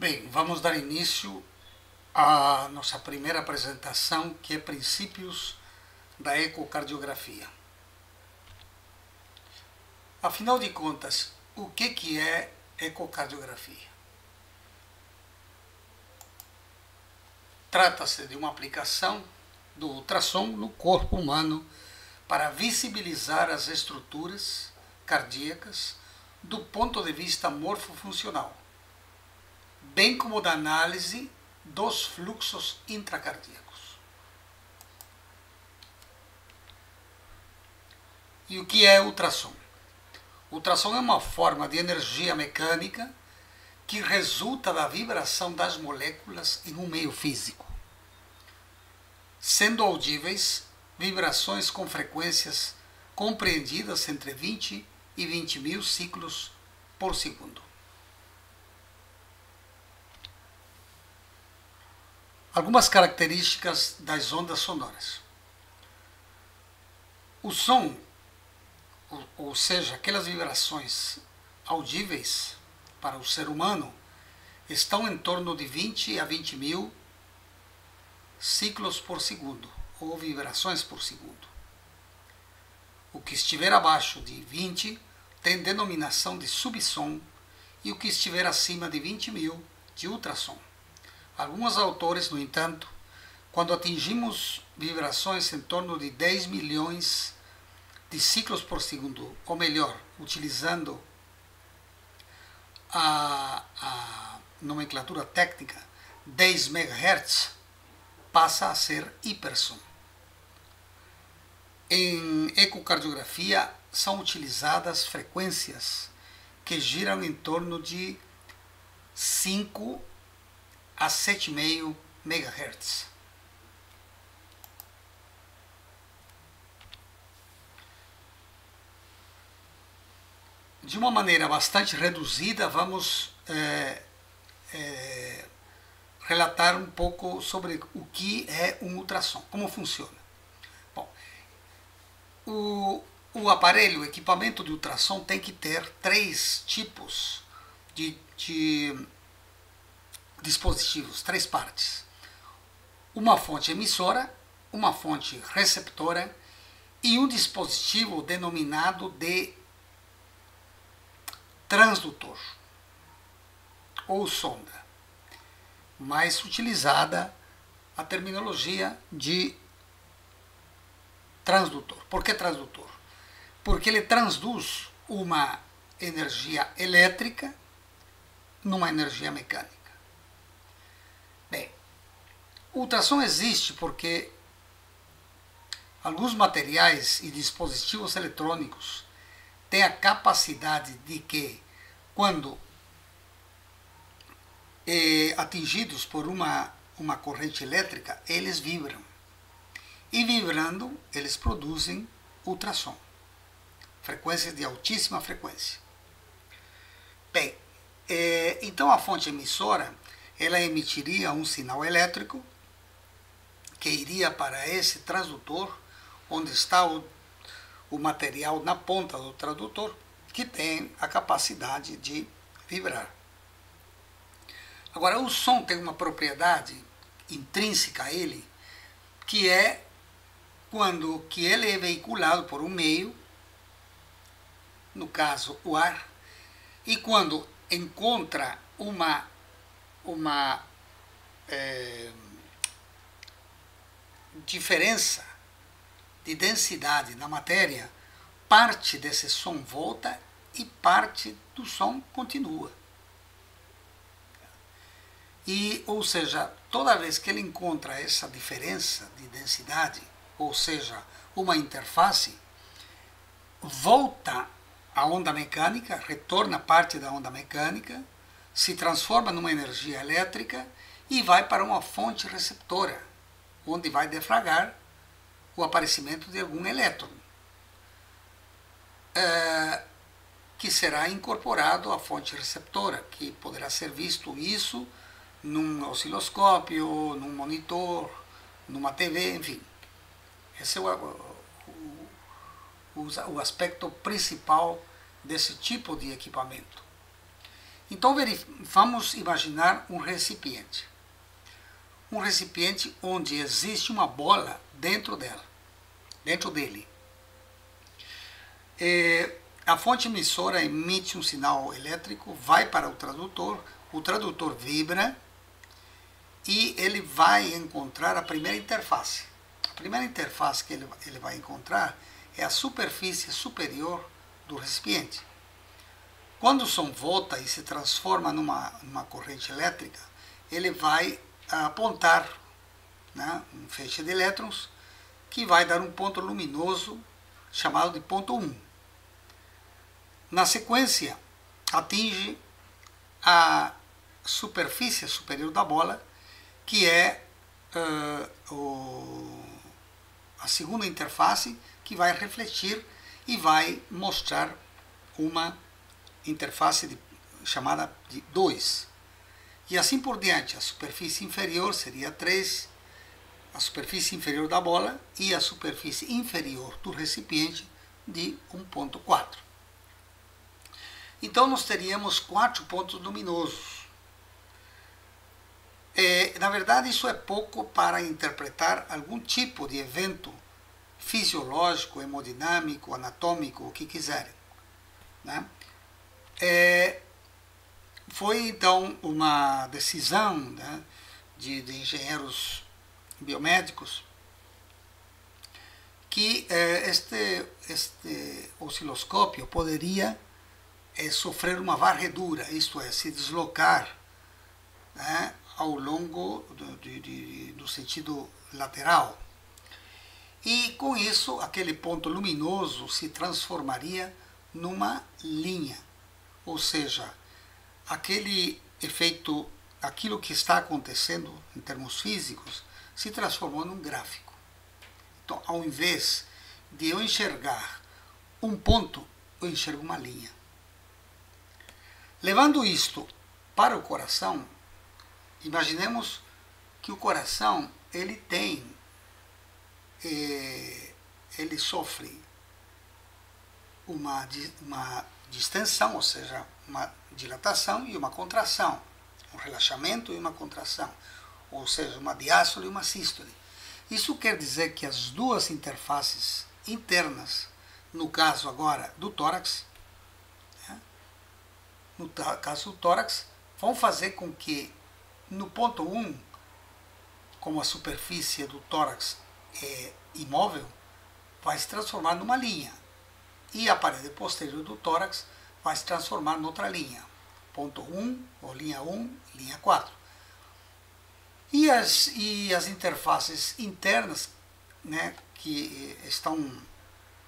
Bem, vamos dar início à nossa primeira apresentação, que é Princípios da Ecocardiografia. Afinal de contas, o que é ecocardiografia? Trata-se de uma aplicação do ultrassom no corpo humano para visibilizar as estruturas cardíacas do ponto de vista morfofuncional, bem como da análise dos fluxos intracardíacos. E o que é ultrassom? Ultrassom é uma forma de energia mecânica que resulta da vibração das moléculas em um meio físico, sendo audíveis vibrações com frequências compreendidas entre 20 e 20 mil ciclos por segundo. Algumas características das ondas sonoras. O som, ou seja, aquelas vibrações audíveis para o ser humano, estão em torno de 20 a 20 mil ciclos por segundo, ou vibrações por segundo. O que estiver abaixo de 20 tem denominação de subsom e o que estiver acima de 20 mil de ultrassom. Alguns autores, no entanto, quando atingimos vibrações em torno de 10 milhões de ciclos por segundo, ou melhor, utilizando a nomenclatura técnica, 10 MHz, passa a ser hipersom. Em ecocardiografia são utilizadas frequências que giram em torno de 5 a 7,5 MHz. De uma maneira bastante reduzida, vamos relatar um pouco sobre o que é um ultrassom, como funciona. Bom, o aparelho, o equipamento de ultrassom tem que ter 3 tipos de dispositivos, 3 partes. Uma fonte emissora, uma fonte receptora e um dispositivo denominado de transdutor ou sonda, mais utilizada a terminologia de transdutor. Por que transdutor? Porque ele transduz uma energia elétrica numa energia mecânica. Bem, o ultrassom existe porque alguns materiais e dispositivos eletrônicos têm a capacidade de que, quando atingidos por uma corrente elétrica, eles vibram. E vibrando, eles produzem ultrassom, frequências de altíssima frequência. Bem, então a fonte emissora, ela emitiria um sinal elétrico que iria para esse transdutor, onde está o material na ponta do transdutor, que tem a capacidade de vibrar. Agora, o som tem uma propriedade intrínseca a ele, que é quando que ele é veiculado por um meio, no caso o ar, e quando encontra uma diferença de densidade na matéria, parte desse som volta e parte do som continua. Ou seja, toda vez que ele encontra essa diferença de densidade, ou seja, uma interface, volta a onda mecânica, retorna parte da onda mecânica, se transforma numa energia elétrica e vai para uma fonte receptora, onde vai defragrar o aparecimento de algum elétron, que será incorporado à fonte receptora, que poderá ser visto isso num osciloscópio, num monitor, numa TV, enfim. Esse é o aspecto principal desse tipo de equipamento. Então vamos imaginar um recipiente. Um recipiente onde existe uma bola dentro dele. A fonte emissora emite um sinal elétrico, vai para o tradutor vibra e ele vai encontrar a primeira interface. A primeira interface que ele vai encontrar é a superfície superior do recipiente. Quando o som volta e se transforma numa corrente elétrica, ele vai apontar, né, um feixe de elétrons que vai dar um ponto luminoso chamado de ponto 1. Na sequência, atinge a superfície superior da bola, que é a segunda interface, que vai refletir e vai mostrar uma interface chamada de 2. E assim por diante, a superfície inferior seria 3, a superfície inferior da bola e a superfície inferior do recipiente de 1.4. Então nós teríamos 4 pontos luminosos. Na verdade, isso é pouco para interpretar algum tipo de evento fisiológico, hemodinâmico, anatômico, o que quiserem, né? Foi então uma decisão, né, de engenheiros biomédicos que este osciloscópio poderia sofrer uma varredura, isto é, se deslocar, né, ao longo do sentido lateral. E com isso, aquele ponto luminoso se transformaria numa linha. Ou seja, aquele efeito, aquilo que está acontecendo em termos físicos, se transformou num gráfico. Então, ao invés de eu enxergar um ponto, eu enxergo uma linha. Levando isto para o coração, imaginemos que o coração ele sofre uma distensão, ou seja, uma dilatação e uma contração, um relaxamento e uma contração, ou seja, uma diástole e uma sístole. Isso quer dizer que as duas interfaces internas, no caso agora do tórax, né, no caso do tórax, vão fazer com que no ponto 1, como a superfície do tórax é imóvel, vai se transformar numa linha. E a parede posterior do tórax vai se transformar noutra linha. Ponto 1, ou linha 1, linha 4. E as interfaces internas, né, que estão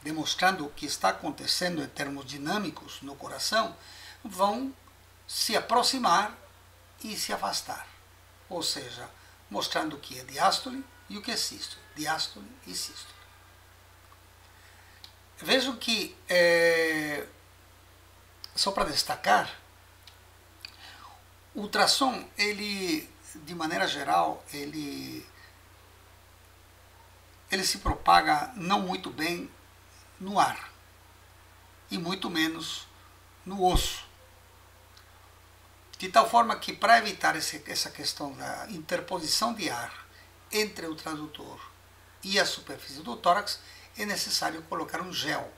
demonstrando o que está acontecendo em termos dinâmicos no coração, vão se aproximar e se afastar. Ou seja, mostrando o que é diástole e o que é sístole. Diástole e sístole. Vejo que, só para destacar, o ultrassom, ele, de maneira geral, ele se propaga não muito bem no ar, e muito menos no osso. De tal forma que, para evitar essa questão da interposição de ar entre o tradutor e a superfície do tórax, é necessário colocar um gel.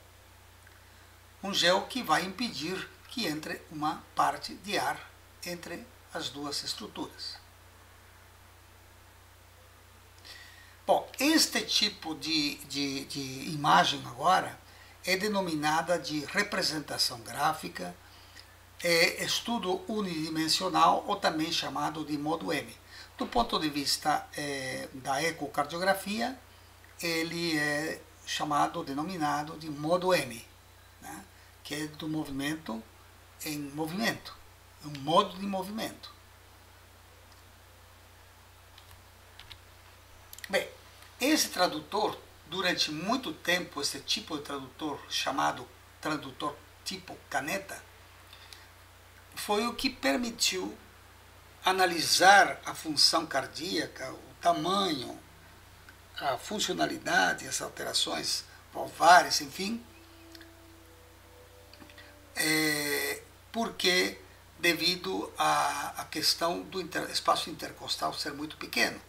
Um gel que vai impedir que entre uma parte de ar entre as duas estruturas. Bom, este tipo de imagem agora é denominada de representação gráfica, estudo unidimensional, ou também chamado de modo M. Do ponto de vista da ecocardiografia, ele é denominado de modo M, né, que é do movimento em movimento, um modo de movimento. Bem, esse tradutor, durante muito tempo, esse tipo de tradutor, chamado tradutor tipo caneta, foi o que permitiu analisar a função cardíaca, o tamanho, a funcionalidade, as alterações valvares, enfim, porque devido à questão do espaço intercostal ser muito pequeno.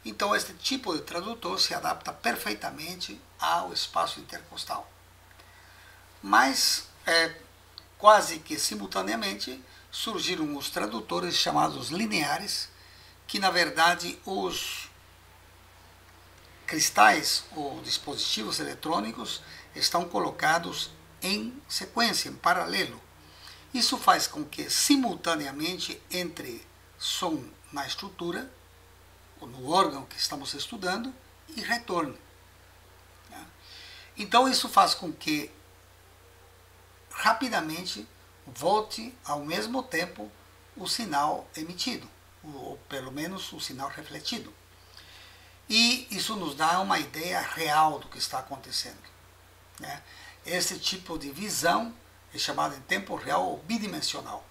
Então, este tipo de tradutor se adapta perfeitamente ao espaço intercostal. Mas, quase que simultaneamente, surgiram os tradutores chamados lineares, que na verdade os cristais ou dispositivos eletrônicos estão colocados em sequência, em paralelo. Isso faz com que simultaneamente entre som na estrutura, ou no órgão que estamos estudando, e retorne. Então isso faz com que rapidamente volte ao mesmo tempo o sinal emitido, ou pelo menos o sinal refletido. E isso nos dá uma ideia real do que está acontecendo. Esse tipo de visão é chamado em tempo real ou bidimensional.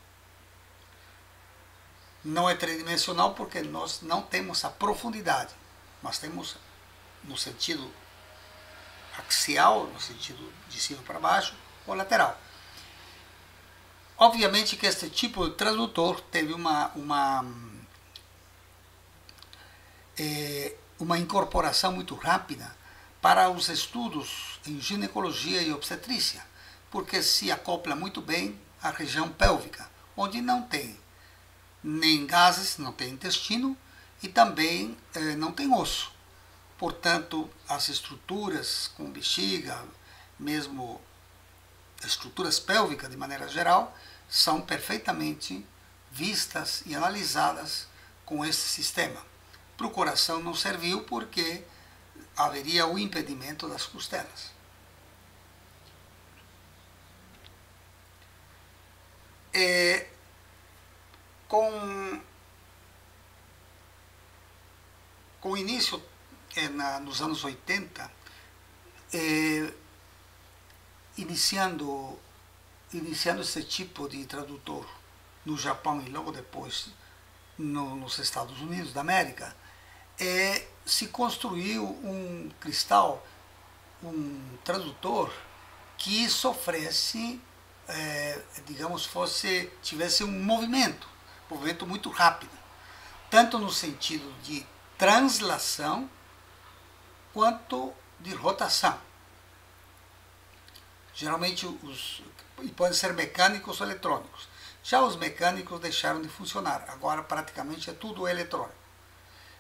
Não é tridimensional porque nós não temos a profundidade, mas temos no sentido axial, no sentido de cima para baixo, ou lateral. Obviamente que este tipo de tradutor teve uma incorporação muito rápida para os estudos em ginecologia e obstetrícia, porque se acopla muito bem à região pélvica, onde não tem nem gases, não tem intestino e também não tem osso. Portanto, as estruturas com bexiga, mesmo estruturas pélvicas de maneira geral, são perfeitamente vistas e analisadas com esse sistema. Para o coração não serviu porque haveria o impedimento das costelas. Com o início nos anos 80, iniciando esse tipo de tradutor no Japão e logo depois nos Estados Unidos da América, se construiu um cristal, um tradutor que sofresse, digamos, tivesse um movimento muito rápido, tanto no sentido de translação quanto de rotação. Geralmente e podem ser mecânicos ou eletrônicos. Já os mecânicos deixaram de funcionar, agora praticamente é tudo eletrônico.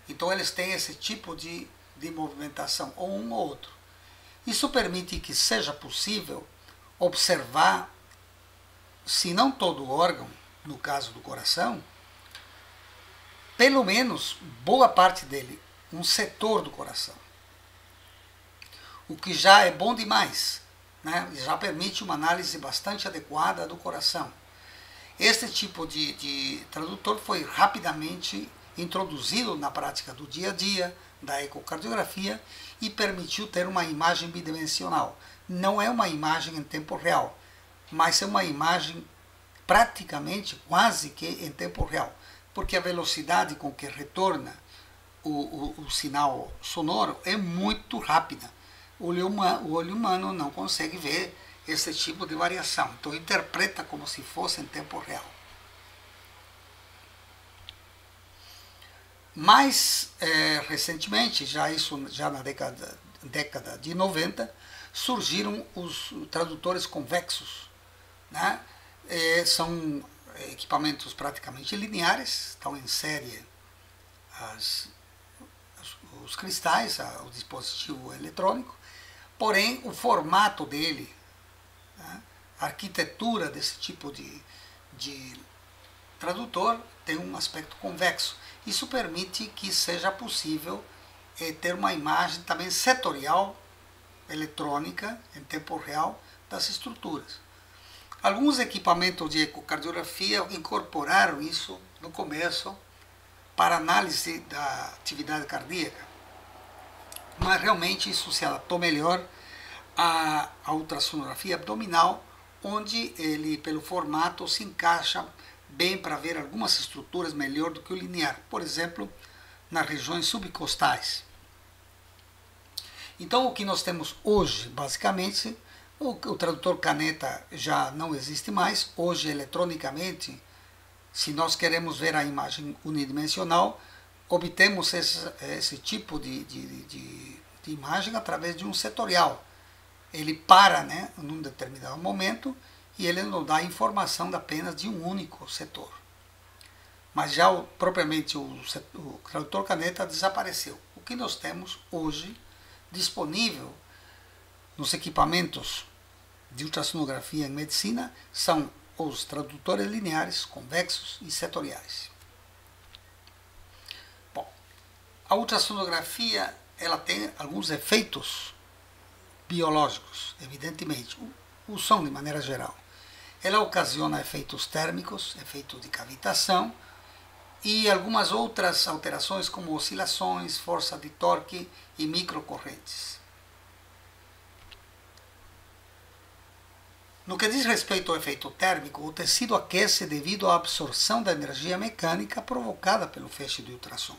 Então eles têm esse tipo de movimentação, ou um ou outro. Isso permite que seja possível observar, se não todo o órgão, no caso do coração, pelo menos boa parte dele, um setor do coração. O que já é bom demais, já permite uma análise bastante adequada do coração. Este tipo de tradutor foi rapidamente introduzido na prática do dia a dia, da ecocardiografia, e permitiu ter uma imagem bidimensional. Não é uma imagem em tempo real, mas é uma imagem praticamente quase que em tempo real, porque a velocidade com que retorna o sinal sonoro é muito rápida. O olho humano não consegue ver esse tipo de variação, então interpreta como se fosse em tempo real. Mais recentemente, já na década de 90, surgiram os tradutores convexos. São equipamentos praticamente lineares, estão em série os cristais, o dispositivo eletrônico, porém o formato dele, a arquitetura desse tipo de tradutor tem um aspecto convexo. Isso permite que seja possível ter uma imagem também setorial, eletrônica, em tempo real, das estruturas. Alguns equipamentos de ecocardiografia incorporaram isso no começo para análise da atividade cardíaca, mas realmente isso se adaptou melhor à ultrassonografia abdominal, onde ele, pelo formato, se encaixa bem para ver algumas estruturas melhor do que o linear, por exemplo, nas regiões subcostais. Então, o que nós temos hoje, basicamente, o tradutor caneta já não existe mais. Hoje, eletronicamente, Se nós queremos ver a imagem unidimensional, obtemos esse tipo de imagem através de um setorial. Ele para, né, num determinado momento e ele nos dá informação apenas de um único setor. Mas já propriamente o tradutor caneta desapareceu. O que nós temos hoje disponível nos equipamentos de ultrassonografia em medicina são os tradutores lineares, convexos e setoriais. Bom, a ultrassonografia ela tem alguns efeitos biológicos, evidentemente. O som, de maneira geral. Ela ocasiona efeitos térmicos, efeitos de cavitação e algumas outras alterações como oscilações, força de torque e microcorrentes. No que diz respeito ao efeito térmico, o tecido aquece devido à absorção da energia mecânica provocada pelo feixe de ultrassom.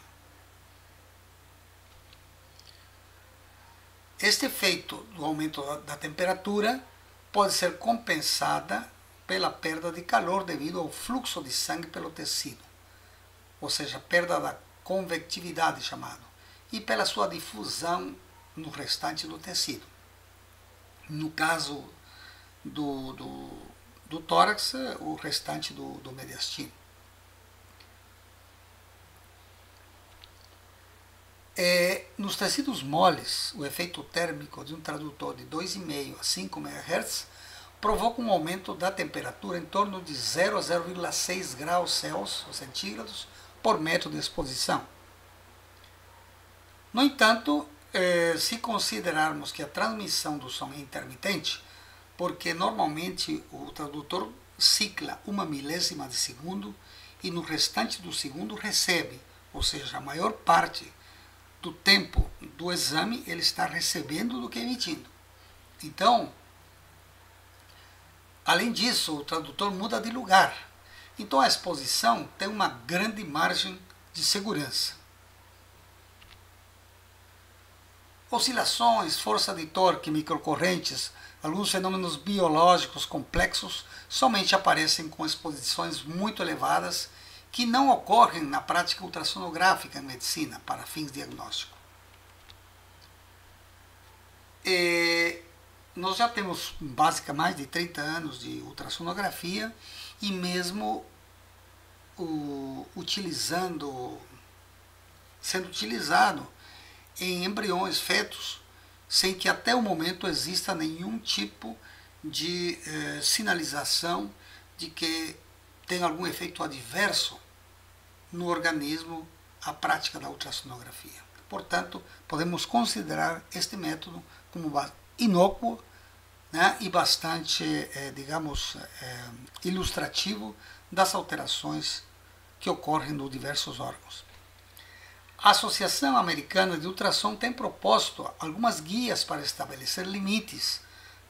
Este efeito do aumento da temperatura pode ser compensada pela perda de calor devido ao fluxo de sangue pelo tecido, ou seja, perda da convectividade chamado, e pela sua difusão no restante do tecido. No caso do tórax, o restante do mediastino. Nos tecidos moles, o efeito térmico de um tradutor de 2,5 a 5 MHz provoca um aumento da temperatura em torno de 0 a 0,6 graus Celsius, centígrados, por metro de exposição. No entanto, se considerarmos que a transmissão do som é intermitente, porque normalmente o tradutor cicla 1/1000 de segundo e no restante do segundo recebe, ou seja, a maior parte do tempo do exame ele está recebendo do que emitindo. Então, além disso, o tradutor muda de lugar. Então a exposição tem uma grande margem de segurança. Oscilações, força de torque, microcorrentes, alguns fenômenos biológicos complexos somente aparecem com exposições muito elevadas que não ocorrem na prática ultrassonográfica em medicina para fins diagnósticos. Nós já temos basicamente mais de 30 anos de ultrassonografia e mesmo sendo utilizado em embriões, fetos, sem que até o momento exista nenhum tipo de sinalização de que tem algum efeito adverso no organismo a prática da ultrassonografia. Portanto, podemos considerar este método como inócuo, né, e bastante, digamos, ilustrativo das alterações que ocorrem nos diversos órgãos. A Associação Americana de Ultrassom tem proposto algumas guias para estabelecer limites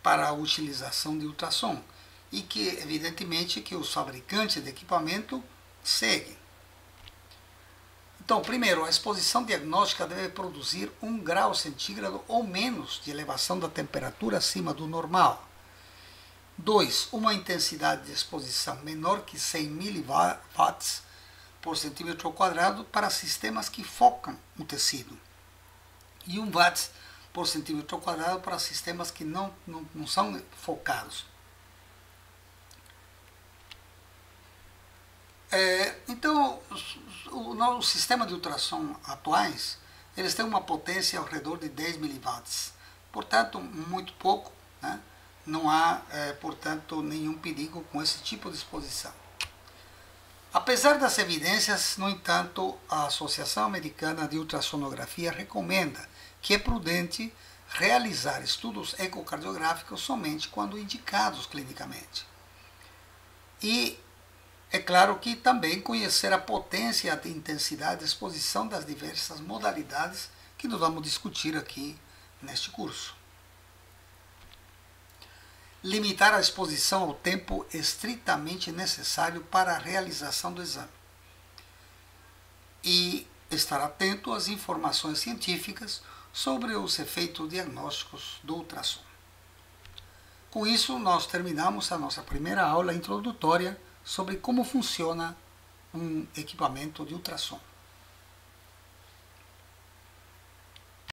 para a utilização de ultrassom e que, evidentemente, que os fabricantes de equipamento seguem. Então, primeiro, a exposição diagnóstica deve produzir 1 grau centígrado ou menos de elevação da temperatura acima do normal. 2. Uma intensidade de exposição menor que 100 mW por centímetro quadrado para sistemas que focam o tecido. E 1 watt por centímetro quadrado para sistemas que não são focados. Então, os sistemas de ultrassom atuais, eles têm uma potência ao redor de 10 mW. Portanto, muito pouco, né? Não há, portanto, nenhum perigo com esse tipo de exposição. Apesar das evidências, no entanto, a Associação Americana de Ultrassonografia recomenda que é prudente realizar estudos ecocardiográficos somente quando indicados clinicamente. E é claro que também conhecer a potência e a intensidade de exposição das diversas modalidades que nós vamos discutir aqui neste curso. Limitar a exposição ao tempo estritamente necessário para a realização do exame. E estar atento às informações científicas sobre os efeitos diagnósticos do ultrassom. Com isso, nós terminamos a nossa primeira aula introdutória sobre como funciona um equipamento de ultrassom.